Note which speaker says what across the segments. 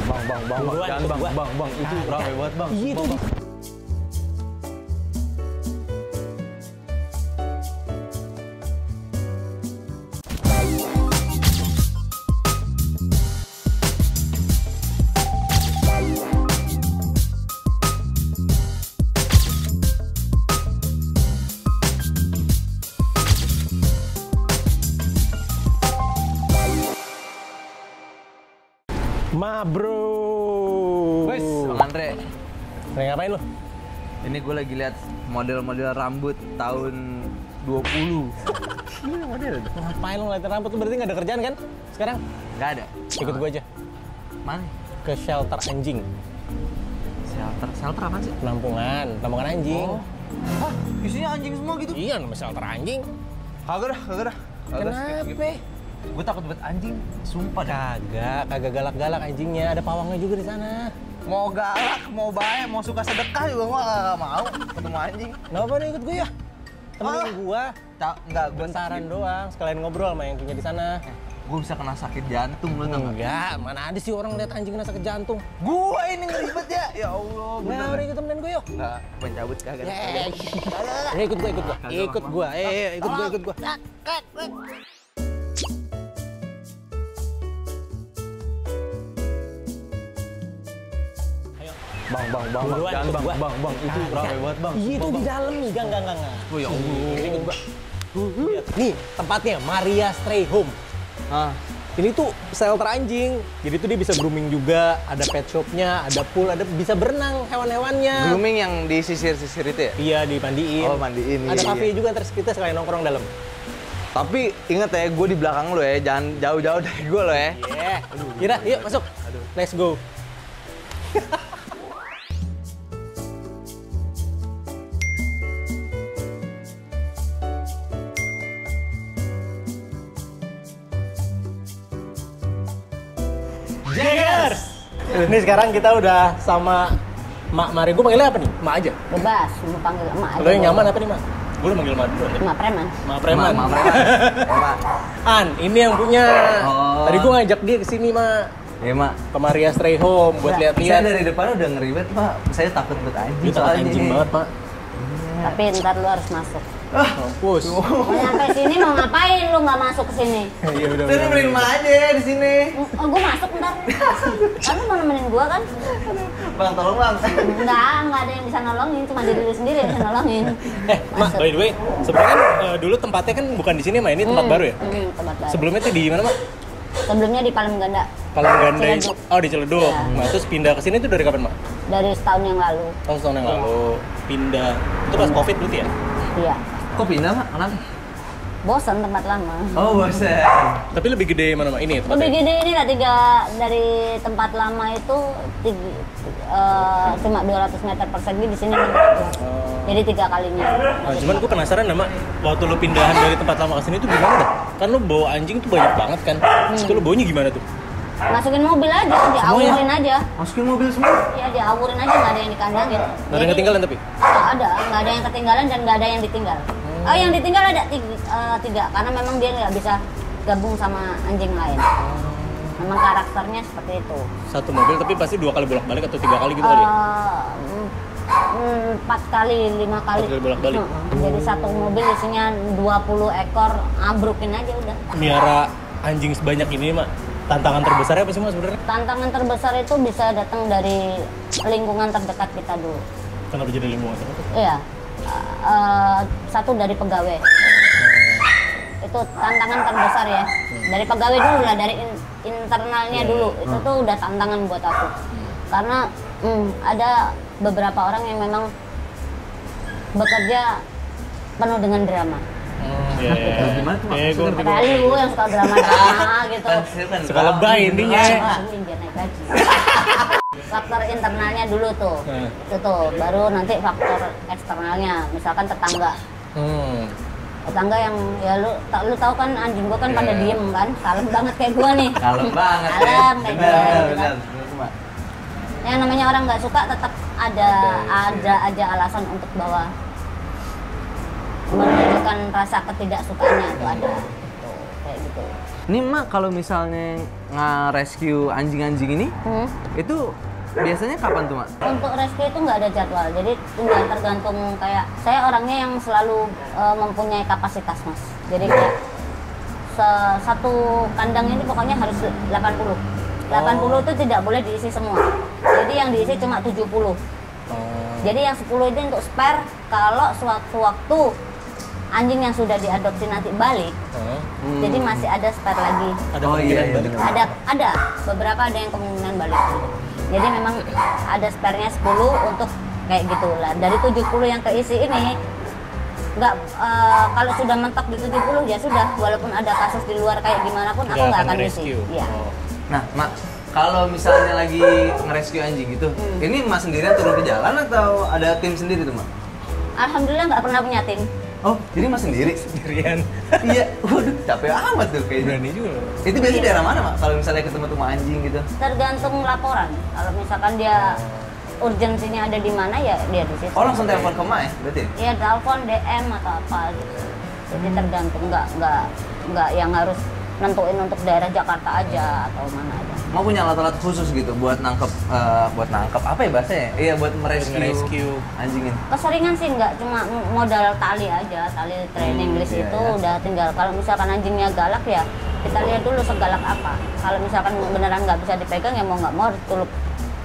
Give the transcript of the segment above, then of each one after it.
Speaker 1: Bang, jangan bang, itu ramai banget bang.
Speaker 2: Iya itu. Ma bro.
Speaker 1: Wes, Bang Andre.
Speaker 2: Lagi ngapain lu?
Speaker 1: Ini gue lagi lihat model-model rambut tahun 20. Gila model.
Speaker 2: Ngapain lu ngeliatin rambut? Lu berarti nggak ada kerjaan kan? Sekarang?
Speaker 1: Nggak ada.
Speaker 2: Ikut gua aja.
Speaker 1: Mana?
Speaker 2: Ke shelter anjing.
Speaker 1: Shelter apa sih?
Speaker 2: Penampungan anjing.
Speaker 1: Oh. Hah? Isinya anjing semua gitu?
Speaker 2: Iya, nama shelter anjing.
Speaker 1: Kagak dah.
Speaker 2: Kenapa?
Speaker 1: Gue takut buat anjing, sumpah dah.
Speaker 2: Kagak galak-galak anjingnya. Ada pawangnya juga di sana.
Speaker 1: Mau galak, mau baik, mau suka sedekah juga gue gak mau ketemu anjing.
Speaker 2: Kenapa nih ikut gue ya? Temenin gua.
Speaker 1: Enggak, gue
Speaker 2: Bentaran doang, sekalian ngobrol sama yang punya di sana.
Speaker 1: Gue bisa kena sakit jantung lo tau nggak?
Speaker 2: Enggak, mana ada sih orang lihat anjing kena sakit jantung.
Speaker 1: Gue ini ngeribet ya, ya Allah.
Speaker 2: Nah, udah ikut temenin gue yuk.
Speaker 1: Enggak, pencabut kagak.
Speaker 2: Ikut gua. Ikut gua.
Speaker 1: Bang,
Speaker 2: Buruan,
Speaker 1: jangan
Speaker 2: ikut
Speaker 1: bang,
Speaker 2: gua.
Speaker 1: itu ramai banget bang.
Speaker 2: Iya itu di dalam nih, enggak.
Speaker 1: Oh ya Allah.
Speaker 2: Ikut gua. Lihat. Nih tempatnya Maria Stray Home.
Speaker 1: Ah,
Speaker 2: Ini tuh shelter anjing. Jadi tuh dia bisa grooming juga, ada pet shopnya, ada pool, ada bisa berenang hewan-hewannya.
Speaker 1: grooming yang di sisir-sisir itu ya?
Speaker 2: Iya dimandiin.
Speaker 1: Oh, mandiin.
Speaker 2: Ada
Speaker 1: iya,
Speaker 2: kafe
Speaker 1: iya.
Speaker 2: juga terus kita sekalian nongkrong dalam.
Speaker 1: Tapi inget ya, gue di belakang lo ya, jangan jauh-jauh dari gue lo ya.
Speaker 2: Iya. Kira, yuk masuk. Let's go. Jaggers! Nih sekarang kita udah sama Mak Mari. Gue panggilnya apa nih? Mak aja?
Speaker 3: Bebas, mau panggil emak aja.
Speaker 2: Lo yang nyaman apa nih, Mak? Gue lo manggil Mak dulu ya?
Speaker 3: Emak preman.
Speaker 2: Mak Preman.
Speaker 1: Mak preman. Ya, Mak.
Speaker 2: An, ini yang punya.
Speaker 1: Oh.
Speaker 2: Tadi gue ngajak dia ke sini, Mak.
Speaker 1: Ya, Mak.
Speaker 2: Ke Maria Stray Home buat
Speaker 3: Enggak.
Speaker 2: lihat-lihat.
Speaker 1: Saya dari depan udah ngeribet, Pak. Saya takut buat anjing.
Speaker 2: Dia takut
Speaker 1: soalnya
Speaker 2: anjing
Speaker 1: nih.
Speaker 2: banget, Mak.
Speaker 3: Tapi ntar lu harus masuk.
Speaker 2: Mampus.
Speaker 3: Mau nyampe sini mau ngapain lu nggak masuk ke sini?
Speaker 2: Iya udah.
Speaker 1: Udah nemenin Mak aja di sini.
Speaker 3: Oh, gua masuk ntar. Kan lu mau nemenin gua kan?
Speaker 1: Bang, tolong bang.
Speaker 3: Enggak ada yang bisa nolongin, cuma diri lu sendiri yang bisa nolongin.
Speaker 2: Mak, by the way, sebenarnya kan dulu tempatnya kan bukan di sini, Mak. Ini tempat baru ya?
Speaker 3: Tempat baru.
Speaker 2: Sebelumnya tuh di mana, Mak?
Speaker 3: Sebelumnya di Palem Ganda.
Speaker 2: Palem Ganda.
Speaker 3: Ciledug.
Speaker 2: Oh, di Ciledug.
Speaker 3: Iya.
Speaker 2: Nah, terus pindah ke sini tuh dari kapan, Mak?
Speaker 3: Dari setahun yang lalu.
Speaker 2: Oh, setahun yang lalu. Pindah. Itu pas Covid berarti ya?
Speaker 3: Iya.
Speaker 1: Kok pindah, Mak? Kenapa?
Speaker 3: Bosan tempat lama.
Speaker 1: Oh, bosan.
Speaker 2: Tapi lebih gede mana, Mak? Ini
Speaker 3: Lebih
Speaker 2: tempatnya?
Speaker 3: gede ini lah dari tempat lama itu cuma 200 meter persegi, di sini 600. Jadi 3 kalinya.
Speaker 2: Nah, cuman gue penasaran sama waktu lu pindahan dari tempat lama ke sini tuh gimana dah? Kan lu bawa anjing tuh banyak banget kan? Itu lu bawanya gimana tuh?
Speaker 3: Masukin mobil aja, diawurin aja.
Speaker 1: Masukin mobil semua.
Speaker 3: Ya diawurin aja, nggak ada yang dikandangin.
Speaker 2: Nggak ada yang ketinggalan tapi?
Speaker 3: Nggak ada yang ketinggalan dan nggak ada yang ditinggal. Oh, yang ditinggal ada tiga, karena memang dia nggak bisa gabung sama anjing lain. Memang karakternya seperti itu.
Speaker 2: Satu mobil tapi pasti 2 kali bolak-balik atau 3 kali gitu kali ya?
Speaker 3: 4 kali, 5 kali.
Speaker 2: 4 kali bolak-balik.
Speaker 3: Jadi satu mobil isinya 20 ekor, abrukin aja udah.
Speaker 2: Miara anjing sebanyak ini, Mak, tantangan terbesarnya apa sih, Mak, sebenarnya?
Speaker 3: Tantangan terbesar itu bisa datang dari lingkungan terdekat kita dulu.
Speaker 2: Kenapa jadi lingkungan itu?
Speaker 3: Iya. Satu dari pegawai. Itu tantangan terbesar ya. Dari pegawai dulu lah, dari internalnya dulu. Itu tuh udah tantangan buat aku. Karena ada beberapa orang yang memang bekerja penuh dengan drama.
Speaker 2: Iya.
Speaker 1: Gimana tuh, Mak?
Speaker 2: Gue ngerti.
Speaker 3: Kayak lu yang suka drama-drama gitu.
Speaker 2: Suka lebay intinya.
Speaker 3: Ini biar naik gaji. Faktor internalnya dulu tuh. Itu tuh, baru nanti faktor eksternalnya. Misalkan tetangga. Tetangga yang ya lu tahu kan anjing gua kan pada diem kan, kalem banget kayak gua nih.
Speaker 1: Kalem banget ya.
Speaker 3: Kalem kayak gua.
Speaker 1: Benar, Mak.
Speaker 3: Yang namanya orang nggak suka tetap ada aja alasan untuk bahwa menunjukkan rasa ketidaksukaannya itu ada. Tuh, kayak gitu.
Speaker 1: Ini Mak kalau misalnya nge-rescue anjing-anjing ini, itu biasanya kapan tuh Mak?
Speaker 3: Untuk rescue itu nggak ada jadwal, jadi tinggal tergantung kayak saya orangnya yang selalu mempunyai kapasitas Mas. Jadi kayak satu kandang ini pokoknya harus 80. 80 itu tidak boleh diisi semua. Jadi yang diisi cuma 70. Jadi yang 10 itu untuk spare kalau sewaktu-waktu anjing yang sudah diadopsi nanti balik. Jadi masih ada spare lagi.
Speaker 2: Ada kemungkinan balik.
Speaker 3: Ada beberapa ada yang kemungkinan balik. Jadi memang ada spare-nya 10 untuk kayak gitulah. Dari 70 yang keisi ini nggak kalau sudah mentok di 70 ya sudah, walaupun ada kasus di luar kayak gimana pun aku nggak akan isi. Iya.
Speaker 1: Nah, Mak, kalau misalnya lagi nge-rescue anjing gitu, ini Mak sendirian turun ke jalan atau ada tim sendiri tuh, Mak?
Speaker 3: Alhamdulillah nggak pernah punya tim.
Speaker 1: Oh, jadi Mak sendiri?
Speaker 2: Sendirian.
Speaker 1: Iya, waduh, capek amat tuh kayaknya.
Speaker 2: Berani juga.
Speaker 1: Itu biasanya daerah mana, Mak? Kalau misalnya ketemu sama anjing gitu?
Speaker 3: Tergantung laporan. Kalau misalkan dia urgensinya ada di mana ya dia di situ.
Speaker 1: Oh, langsung telepon ke Mak ya, berarti?
Speaker 3: Iya, telepon, DM atau apa gitu. Jadi tergantung, nggak yang harus nentuin untuk daerah Jakarta aja atau mana aja.
Speaker 1: Mau punya alat-alat khusus gitu buat nangkep apa ya bahasanya? Iya, buat merescue anjing ini.
Speaker 3: Keseringan sih nggak, cuma modal tali aja, tali training English
Speaker 1: iya,
Speaker 3: itu
Speaker 1: iya.
Speaker 3: udah tinggal. Kalau misalkan anjingnya galak ya kita lihat dulu segalak apa. Kalau misalkan beneran nggak bisa dipegang ya mau nggak mau harus tulup.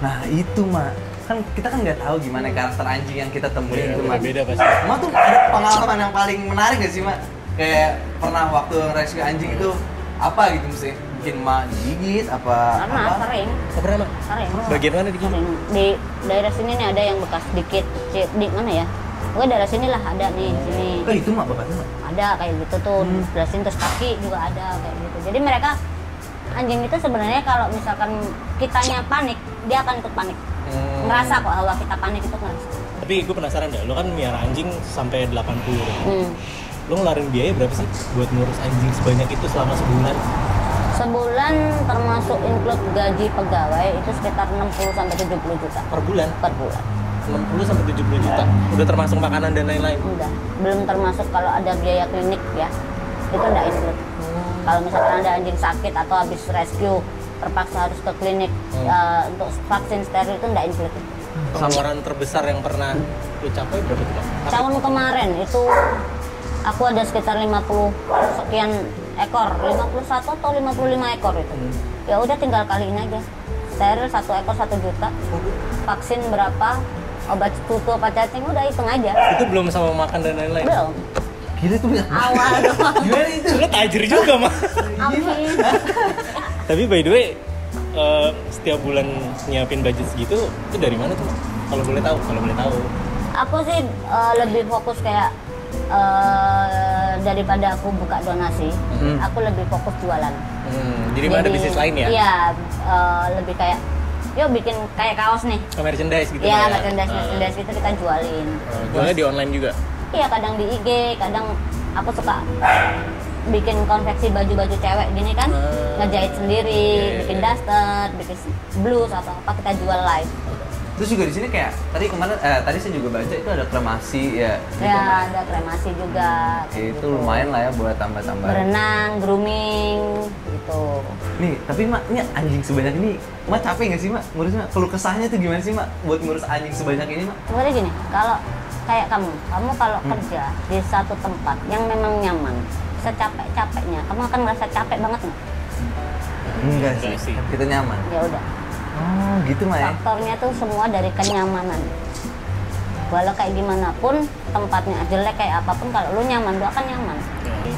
Speaker 1: Nah itu Mak, kan kita kan nggak tahu gimana karakter anjing yang kita temuin itu Mak.
Speaker 2: Beda pasti.
Speaker 1: Mak tuh ada pengalaman yang paling menarik gak sih Mak? Kayak pernah waktu rescue anjing itu apa gitu mesti bikin Mak digigit apa?
Speaker 3: Karena
Speaker 1: apa?
Speaker 3: sering.
Speaker 2: Oh, pernah, Mak?
Speaker 3: Sering.
Speaker 2: Bagian mana di
Speaker 3: Sering. Di daerah sini nih ada yang bekas dikit, di mana ya? Pokoknya daerah sini lah ada nih, sini.
Speaker 1: Oh itu Mak bapaknya Mak?
Speaker 3: Ada kayak gitu tuh, sebelah sini terus kaki juga ada kayak gitu. Jadi mereka anjing itu sebenarnya kalau misalkan kitanya panik, dia akan ikut panik. Ngerasa kok bahwa kita panik itu ngerasa.
Speaker 2: Tapi gue penasaran dah, lo kan miara anjing sampai 80. Lo ngeluarin biaya berapa sih buat ngurus anjing sebanyak itu selama sebulan?
Speaker 3: Sebulan termasuk include gaji pegawai itu sekitar 60 sampai 70 juta
Speaker 2: Per bulan?
Speaker 3: per bulan.
Speaker 2: 60 sampai 70 juta. Udah termasuk makanan dan lain-lain.
Speaker 3: Udah, belum termasuk kalau ada biaya klinik ya. Itu enggak include. Kalau misalkan ada anjing sakit atau habis rescue terpaksa harus ke klinik untuk vaksin steril itu enggak include.
Speaker 2: Pengeluaran terbesar yang pernah lo capai berapa tuh, Pak?
Speaker 3: Tahun kemarin itu aku ada sekitar 50 sekian ekor, 51 atau 55 ekor itu. Ya udah tinggal kaliin aja. Steril 1 ekor 1 juta. Vaksin berapa? Obat kutu apa cacing udah hitung aja.
Speaker 2: Itu belum sama makan dan lain-lain?
Speaker 3: Belum.
Speaker 1: Gila tuh ya.
Speaker 3: Awal doang.
Speaker 1: Gimana itu?
Speaker 2: Lo tajir juga, Mak.
Speaker 3: Amin.
Speaker 2: Tapi by the way, setiap bulan nyiapin budget segitu, itu dari mana tuh, Mak? Kalau boleh tahu.
Speaker 3: Aku sih lebih fokus kayak daripada aku buka donasi, aku lebih fokus jualan.
Speaker 2: Jadi ada bisnis lain ya?
Speaker 3: Iya, lebih kayak yuk bikin kayak kaos nih.
Speaker 2: Merchandise gitu
Speaker 3: Iya,
Speaker 2: ya?
Speaker 3: merchandise itu kita jualin.
Speaker 2: Jualnya di online juga?
Speaker 3: Iya, kadang di IG, kadang aku suka bikin konveksi baju-baju cewek gini kan, ngejahit sendiri, bikin daster, bikin blus atau apa kita jual live.
Speaker 1: Terus juga di sini kayak tadi saya juga baca itu ada kremasi ya.
Speaker 3: Ya, ada kremasi juga.
Speaker 1: Itu lumayan lah ya buat tambah-tambah.
Speaker 3: Berenang, grooming, gitu.
Speaker 1: Nih, tapi Mak, ini anjing sebanyak ini, Mak capek nggak sih Mak ngurusnya? Keluh kesahnya tuh gimana sih Mak buat ngurus anjing sebanyak ini Mak?
Speaker 3: Sebenarnya gini, kalau kayak kamu kalau kerja di satu tempat yang memang nyaman, secapek-capeknya, kamu akan merasa capek banget nggak?
Speaker 1: Enggak
Speaker 2: Enggak
Speaker 1: sih,
Speaker 2: sih.
Speaker 1: kita nyaman.
Speaker 3: Ya udah.
Speaker 1: Oh gitu Mak ya?
Speaker 3: Faktornya tuh semua dari kenyamanan. Walau kayak gimana pun, tempatnya jelek kayak apapun, kalau lu nyaman, lu akan nyaman.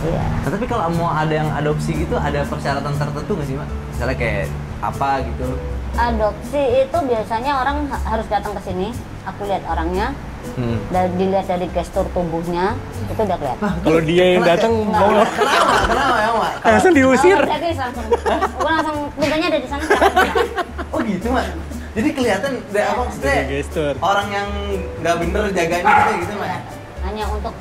Speaker 3: Iya.
Speaker 1: Nah, tapi kalau mau ada yang adopsi gitu, ada persyaratan tertentu nggak sih Mak? Misalnya kayak apa gitu?
Speaker 3: Adopsi itu biasanya orang harus datang ke sini, aku lihat orangnya, dan dilihat dari gestur tubuhnya, itu udah kelihatan.
Speaker 2: Kalau dia yang datang mau
Speaker 1: Kenapa ya Mak?
Speaker 2: langsung diusir.
Speaker 3: Oh, jadi langsung, gue langsung pintunya ada di sana.
Speaker 1: Oh gitu Mak? Jadi kelihatan apa maksudnya?
Speaker 2: Dari gestur.
Speaker 1: Orang yang nggak bener jaganya gitu Mak?
Speaker 3: Hanya untuk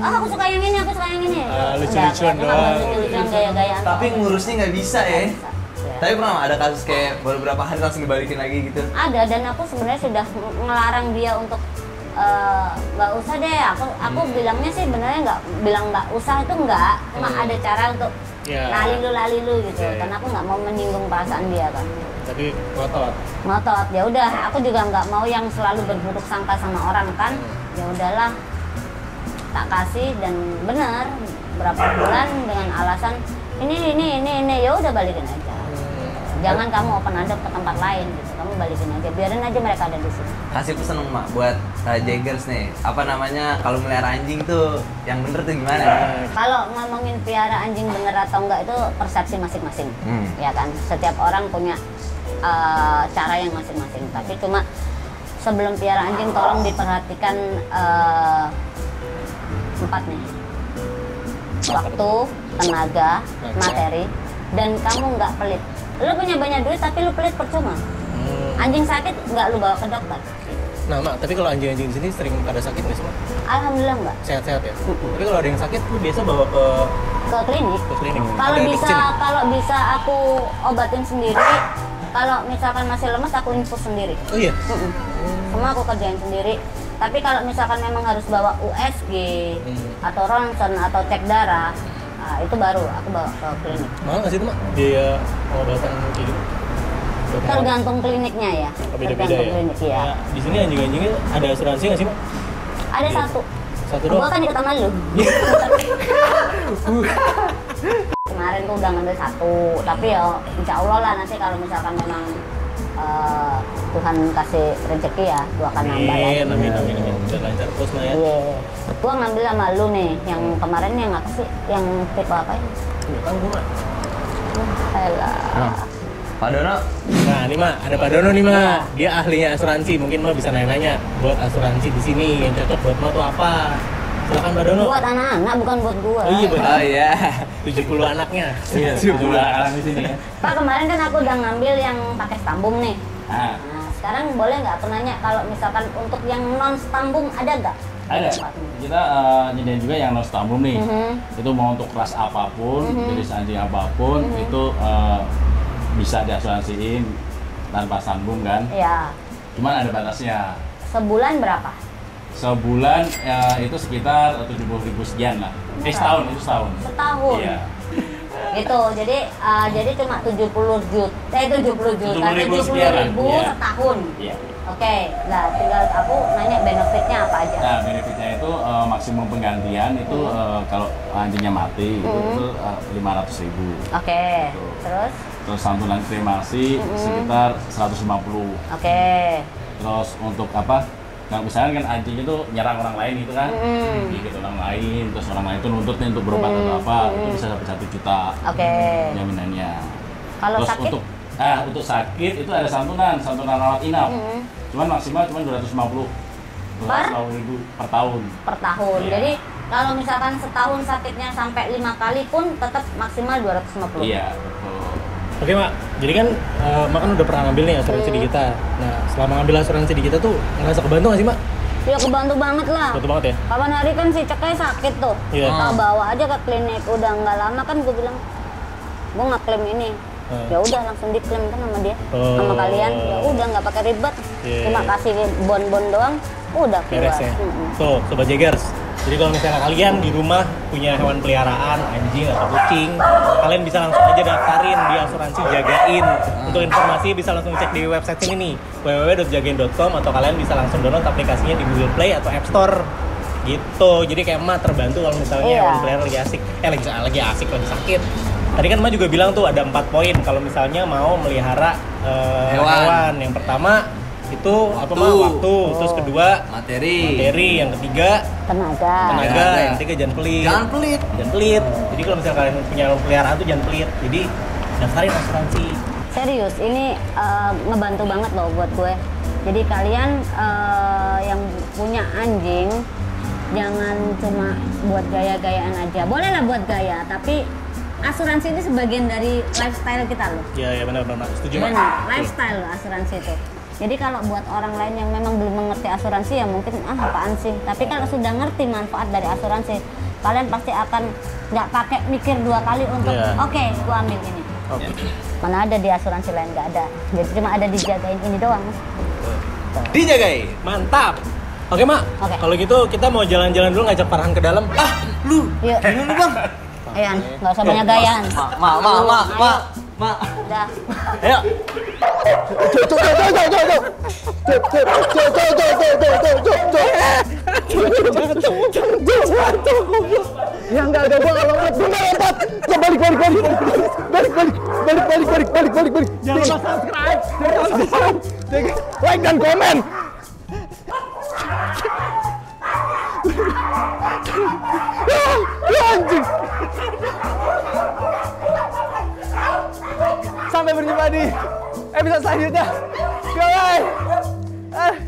Speaker 3: aku suka yang ini, aku suka yang ini.
Speaker 2: Lucu-lucuan doang.
Speaker 3: Lucu-lucuan gaya-gayaan.
Speaker 1: Tapi ngurusnya nggak bisa ya?
Speaker 3: Bisa. Ya.
Speaker 1: Tapi pernah ada kasus kayak beberapa hari langsung dibalikin lagi gitu?
Speaker 3: Ada, dan aku sebenarnya sudah ngelarang dia untuk nggak usah deh. Aku bilangnya sih benernya nggak usah itu nggak. Cuma ada cara untuk
Speaker 2: Iya.
Speaker 3: lali lu gitu.
Speaker 2: Iya, iya.
Speaker 3: Karena aku nggak mau menyinggung perasaan dia kan.
Speaker 2: Tapi ngotot.
Speaker 3: Ngotot, ya udah. Aku juga nggak mau yang selalu berburuk sangka sama orang kan. Ya udahlah, tak kasih dan benar berapa bulan dengan alasan ini ya udah balikin aja. Jangan kamu open adopt ke tempat lain gitu. Kamu balikin aja, biarin aja mereka ada di sini.
Speaker 1: Kasih pesan dong Mak buat Jaggers nih. Apa namanya kalau melihara anjing tuh yang bener tuh gimana?
Speaker 3: Kalau ngomongin piara anjing bener atau enggak itu persepsi masing-masing, ya kan. Setiap orang punya cara yang masing-masing. Tapi cuma sebelum piara anjing tolong diperhatikan 4 nih. Waktu, tenaga, materi, dan kamu nggak pelit. Lu punya banyak duit tapi lu pelit percuma. Anjing sakit nggak lu bawa ke dokter.
Speaker 2: Nah, Mak, tapi kalau anjing-anjing di sini sering pada sakit nggak sih, Mak?
Speaker 3: Alhamdulillah nggak.
Speaker 2: Sehat-sehat ya? Tapi kalau ada yang sakit, lu biasa bawa ke
Speaker 3: Ke klinik.
Speaker 2: klinik?
Speaker 3: Kalau
Speaker 2: Ada
Speaker 3: bisa,
Speaker 2: dokter?
Speaker 3: kalau bisa aku obatin sendiri. Kalau misalkan masih lemes aku infus sendiri.
Speaker 2: Oh iya?
Speaker 3: Semua aku kerjain sendiri. Tapi kalau misalkan memang harus bawa USG atau ronsen atau cek darah, nah, itu baru aku bawa ke klinik.
Speaker 2: Mahal nggak sih itu, Mak? Biaya pengobatan kayak gitu?
Speaker 3: Tergantung kliniknya ya.
Speaker 2: Oh, beda-beda
Speaker 3: Tergantung
Speaker 2: ya?
Speaker 3: klinik ya.
Speaker 2: Nah, di sini anjing-anjingnya ada asuransi nggak sih, Mak?
Speaker 3: Ada satu.
Speaker 2: Satu
Speaker 3: Gua
Speaker 2: doang?
Speaker 3: kan ikut sama lu. Kemarin tuh udah ngambil 1, tapi ya insya Allah lah nanti kalau misalkan memang Tuhan kasih rezeki ya, gua akan nambah lagi.
Speaker 2: Amin. Udah lancar terus lah ya.
Speaker 3: Iya. Gua ngambil sama lu nih, yang kemarin yang apa sih? Yang tipe apa ya?
Speaker 2: Bukan gua.
Speaker 3: Alah.
Speaker 1: Pak Dono,
Speaker 2: Nah, ini Mak, ada Pak Dono nih, Mak. Dia ahlinya asuransi. Mungkin Mak bisa nanya-nanya buat asuransi di sini yang cocok buat Mak tuh apa? Silakan Pak Dono.
Speaker 3: Buat anak-anak bukan buat gua.
Speaker 2: Oh iya, benar.
Speaker 1: oh iya.
Speaker 2: 70 anaknya.
Speaker 4: Iya, jumlah anak di sini ya.
Speaker 3: Pak, kemarin kan aku udah ngambil yang pakai stambung nih.
Speaker 4: Nah,
Speaker 3: Nah, sekarang boleh nggak aku nanya kalau misalkan untuk yang non stambung ada nggak?
Speaker 4: ada. Kita nyediain juga yang non stambung nih. Itu mau untuk kelas apapun, jenis anjing apapun, itu bisa diasuransiin tanpa sambung kan.
Speaker 3: Iya.
Speaker 4: Cuman ada batasnya.
Speaker 3: Sebulan berapa?
Speaker 4: Sebulan itu sekitar 70.000 sekian lah. Setahun, itu setahun.
Speaker 3: Setahun.
Speaker 4: Iya.
Speaker 3: Gitu. Jadi cuma 70 juta. 70 juta.
Speaker 4: 70.000
Speaker 3: 70
Speaker 4: sekian lah.
Speaker 3: ribu
Speaker 4: Iya.
Speaker 3: setahun.
Speaker 4: Iya.
Speaker 3: Oke. Nah, tinggal aku nanya benefitnya apa aja.
Speaker 4: Nah, benefitnya itu maksimum penggantian itu kalau anjingnya mati itu 500.000.
Speaker 3: Oke. Terus?
Speaker 4: Terus santunan kremasi sekitar 150.
Speaker 3: Oke.
Speaker 4: Terus untuk apa? Nah, misalnya kan anjing itu nyerang orang lain gitu kan, gigit orang lain, terus orang lain itu nuntut nih untuk berobat atau apa, itu bisa sampai 1 juta
Speaker 3: Oke.
Speaker 4: jaminannya.
Speaker 3: Kalau
Speaker 4: Terus
Speaker 3: sakit?
Speaker 4: untuk sakit itu ada santunan rawat inap. Cuman maksimal cuma 250 ribu per tahun.
Speaker 3: Per tahun.
Speaker 4: Iya.
Speaker 3: Jadi kalau misalkan setahun sakitnya sampai 5 kali pun tetap maksimal 250.
Speaker 4: Iya, betul.
Speaker 2: Oke, Mak. Jadi kan Mak kan udah pernah ngambil nih asuransi di kita. Nah, selama ngambil asuransi di kita tuh ngerasa kebantu nggak sih, Mak?
Speaker 3: Ya kebantu banget lah.
Speaker 2: Kebantu banget ya?
Speaker 3: Kapan hari kan si Ceknya sakit tuh.
Speaker 2: Iya.
Speaker 3: Kita bawa aja ke klinik. Udah nggak lama kan gue bilang, gue nggak klaim ini. Ya udah langsung diklaim kan sama dia, sama kalian. Ya udah nggak pakai ribet.
Speaker 2: Iya.
Speaker 3: Cuma kasih bon-bon doang, udah keluar.
Speaker 2: Beres ya? Tuh, Sobat Jaggers. Jadi kalau misalnya kalian di rumah punya hewan peliharaan, anjing atau kucing, kalian bisa langsung aja daftarin di asuransi Jagain. Untuk informasi bisa langsung cek di website ini nih, www.jagain.com, atau kalian bisa langsung download aplikasinya di Google Play atau App Store. Gitu. Jadi kayak Emak terbantu kalau misalnya
Speaker 3: Iya.
Speaker 2: hewan peliharaan lagi asik, lagi asik, lagi sakit. Tadi kan Emak juga bilang tuh ada 4 poin kalau misalnya mau melihara hewan. Yang pertama itu apa Mak? Waktu. Terus kedua materi. Yang ketiga tenaga. Yang ketiga jangan pelit. Jadi kalau misalnya kalian punya peliharaan tuh jangan pelit. Jadi daftarin asuransi.
Speaker 3: Serius, ini ngebantu banget loh buat gue. Jadi kalian yang punya anjing jangan cuma buat gaya-gayaan aja. Boleh lah buat gaya, tapi asuransi ini sebagian dari lifestyle kita loh.
Speaker 2: Iya benar. Setuju Mak.
Speaker 3: Benar, lifestyle loh asuransi itu. Jadi kalau buat orang lain yang memang belum mengerti asuransi ya mungkin apaan sih. Tapi kalau sudah ngerti manfaat dari asuransi, kalian pasti akan nggak pakai mikir 2 kali untuk oke, gua ambil ini.
Speaker 2: Oke.
Speaker 3: Mana ada di asuransi lain nggak ada. Jadi cuma ada dijagain ini doang.
Speaker 1: Dijagain.
Speaker 2: Mantap. Oke Mak.
Speaker 3: Oke.
Speaker 2: Kalau gitu kita mau jalan-jalan dulu ngajak Farhan ke dalam.
Speaker 1: Lu,
Speaker 3: Yuk.
Speaker 1: gimana Bang?
Speaker 3: Ayan, nggak usah banyak gayaan.
Speaker 1: Ma.
Speaker 3: Udah.
Speaker 2: Ayo.
Speaker 5: Ya enggak, gua enggak lompat. Gua enggak lompat. Ya balik. Jangan lupa subscribe. Like dan komen. Anjing. Sampai berjumpa di episode selanjutnya. Bye.